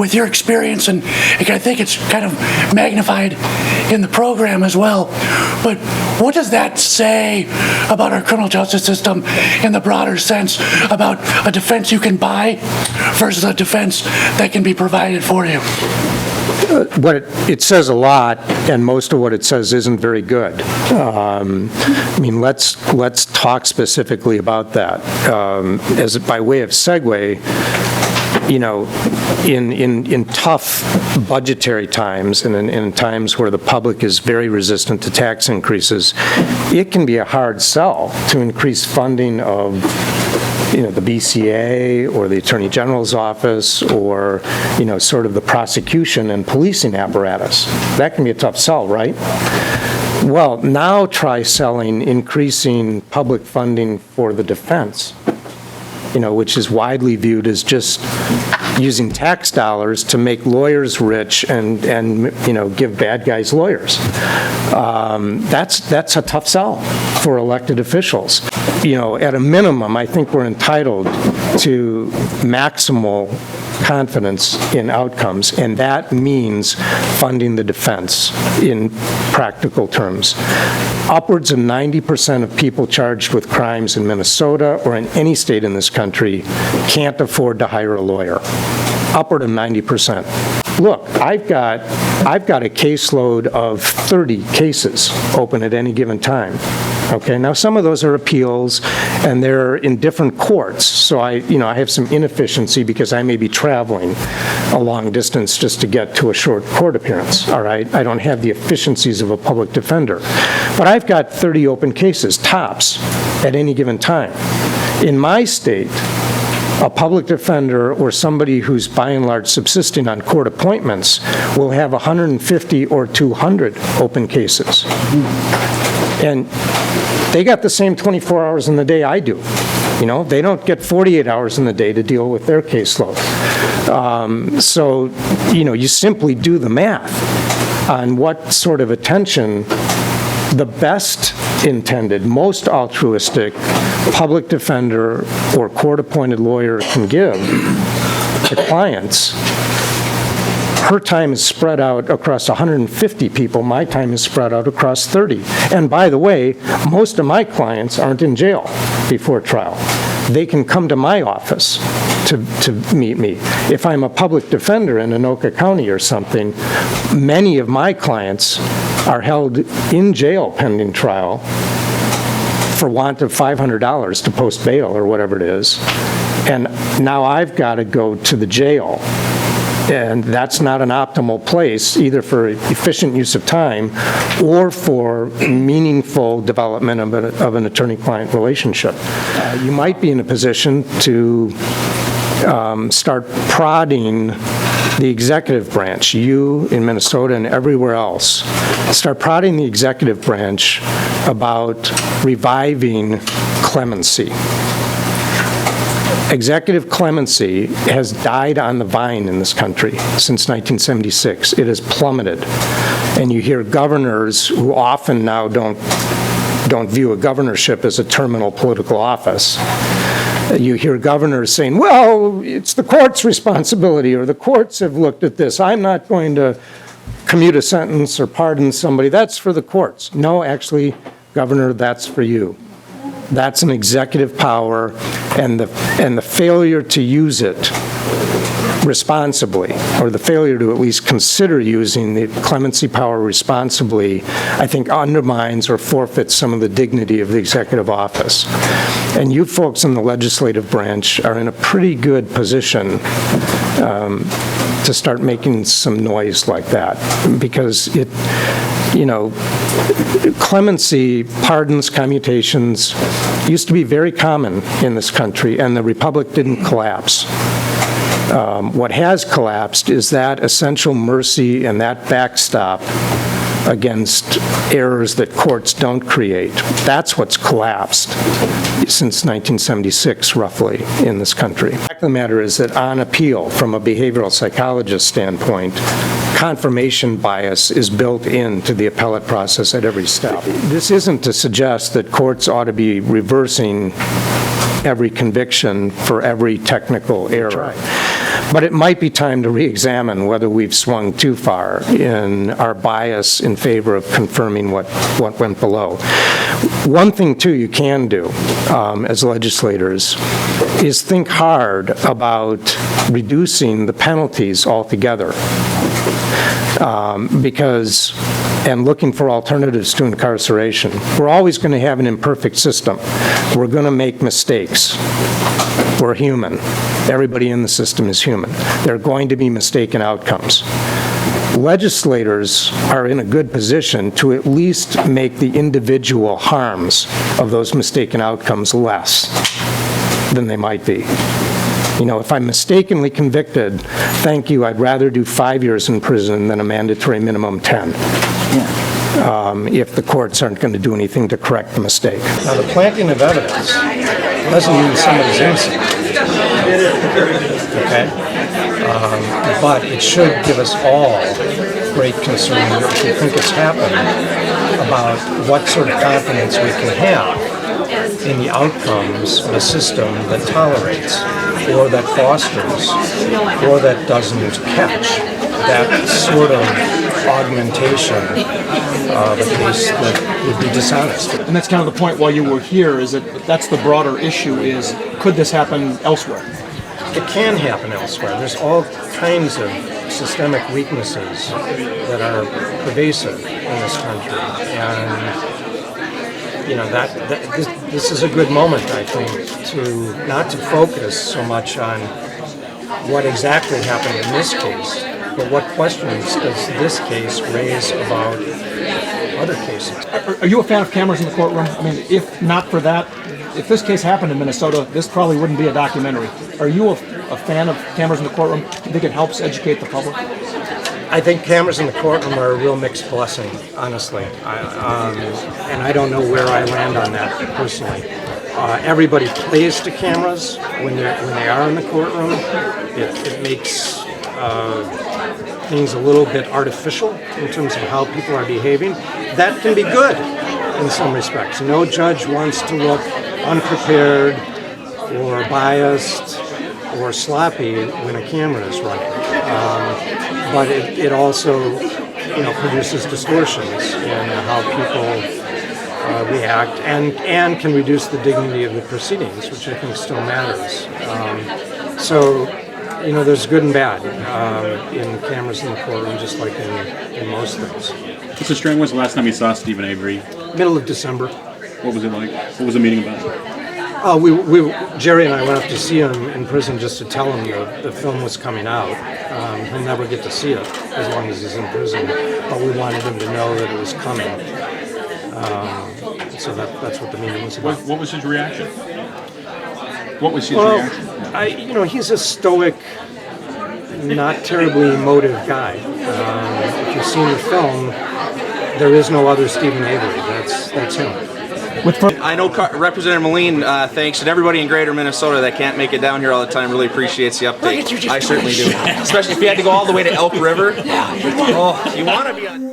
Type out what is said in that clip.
with your experience, and I think it's kind of magnified in the program as well, but what does that say about our criminal justice system in the broader sense about a defense you can buy versus a defense that can be provided for you? What it says a lot, and most of what it says isn't very good. I mean, let's talk specifically about that. As by way of segue, you know, in tough budgetary times and in times where the public is very resistant to tax increases, it can be a hard sell to increase funding of, you know, the BCA or the Attorney General's office or, you know, sort of the prosecution and policing apparatus. That can be a tough sell, right? Well, now try selling increasing public funding for the defense, you know, which is widely viewed as just using tax dollars to make lawyers rich and you know, give bad guys lawyers. That's a tough sell for elected officials. You know, at a minimum, I think we're entitled to maximal confidence in outcomes, and that means funding the defense in practical terms. Upwards of 90% of people charged with crimes in Minnesota or in any state in this country can't afford to hire a lawyer. Upward of 90%. Look, I've got a caseload of 30 cases open at any given time. Okay, now some of those are appeals and they're in different courts, so I have some inefficiency because I may be traveling a long distance just to get to a short court appearance, all right? I don't have the efficiencies of a public defender. But I've got 30 open cases, tops, at any given time. In my state, a public defender or somebody who's by and large subsisting on court appointments will have 150 or 200 open cases. And they got the same 24 hours in the day I do. You know, they don't get 48 hours in the day to deal with their caseload. So, you know, you simply do the math on what sort of attention the best intended, most altruistic public defender or court-appointed lawyer can give to clients. Her time is spread out across 150 people. My time is spread out across 30. And by the way, most of my clients aren't in jail before trial. They can come to my office to meet me. If I'm a public defender in Anoka County or something, many of my clients are held in jail pending trial for want of $500 to post bail or whatever it is. And now I've got to go to the jail. And that's not an optimal place either for efficient use of time or for meaningful development of an attorney-client relationship. You might be in a position to start prodding the executive branch, you in Minnesota and everywhere else, start prodding the executive branch about reviving clemency. Executive clemency has died on the vine in this country since 1976. It has plummeted. And you hear governors who often now don't view a governorship as a terminal political office. You hear governors saying, well, it's the court's responsibility, or the courts have looked at this. I'm not going to commute a sentence or pardon somebody. That's for the courts. No, actually, Governor, that's for you. That's an executive power, and the failure to use it responsibly, or the failure to at least consider using the clemency power responsibly, I think undermines or forfeits some of the dignity of the executive office. And you folks in the legislative branch are in a pretty good position to start making some noise like that, because it, you know, clemency, pardons, commutations used to be very common in this country, and the republic didn't collapse. What has collapsed is that essential mercy and that backstop against errors that courts don't create. That's what's collapsed since 1976, roughly, in this country. The fact of the matter is that on appeal, from a behavioral psychologist standpoint, confirmation bias is built into the appellate process at every step. This isn't to suggest that courts ought to be reversing every conviction for every technical error. But it might be time to re-examine whether we've swung too far in our bias in favor of confirming what went below. One thing, too, you can do as legislators is think hard about reducing the penalties altogether. And looking for alternatives to incarceration. We're always going to have an imperfect system. We're going to make mistakes. We're human. Everybody in the system is human. There are going to be mistaken outcomes. Legislators are in a good position to at least make the individual harms of those mistaken outcomes less than they might be. You know, if I'm mistakenly convicted, thank you, I'd rather do 5 years in prison than a mandatory minimum 10. If the courts aren't going to do anything to correct the mistake. Now, the planting of evidence doesn't mean somebody's innocent. Okay? But it should give us all great concern if we think it's happened about what sort of confidence we can have in the outcomes of a system that tolerates or that fosters or that doesn't catch that sort of augmentation of a case that would be dishonest. And that's kind of the point while you were here, is that that's the broader issue is, could this happen elsewhere? It can happen elsewhere. There's all kinds of systemic weaknesses that are pervasive in this country. And you know, this is a good moment, I think, to not to focus so much on what exactly happened in this case, but what questions does this case raise about other cases. Are you a fan of cameras in the courtroom? I mean, if not for that, if this case happened in Minnesota, this probably wouldn't be a documentary. Are you a fan of cameras in the courtroom? Do you think it helps educate the public? I think cameras in the courtroom are a real mixed blessing, honestly. And I don't know where I land on that personally. Everybody plays to cameras when they are in the courtroom. It makes things a little bit artificial in terms of how people are behaving. That can be good in some respects. No judge wants to look unprepared or biased or sloppy when a camera is running. But it also, produces distortions in how people react and can reduce the dignity of the proceedings, which I think still matters. There's good and bad in cameras in the courtroom, just like in most things. Mr. Strang, when's the last time you saw Stephen Avery? Middle of December. What was it like? What was the meeting about? Jerry and I went up to see him in prison just to tell him the film was coming out. He'll never get to see it as long as he's in prison, but we wanted him to know that it was coming. So that's what the meeting was about. What was his reaction? What was his reaction? He's a stoic, not terribly emotive guy. If you've seen the film, there is no other Stephen Avery. That's him. I know Representative Moline thanks, and everybody in Greater Minnesota that can't make it down here all the time really appreciates the update. I certainly do. Especially if you had to go all the way to Elk River. Oh, you want to be on...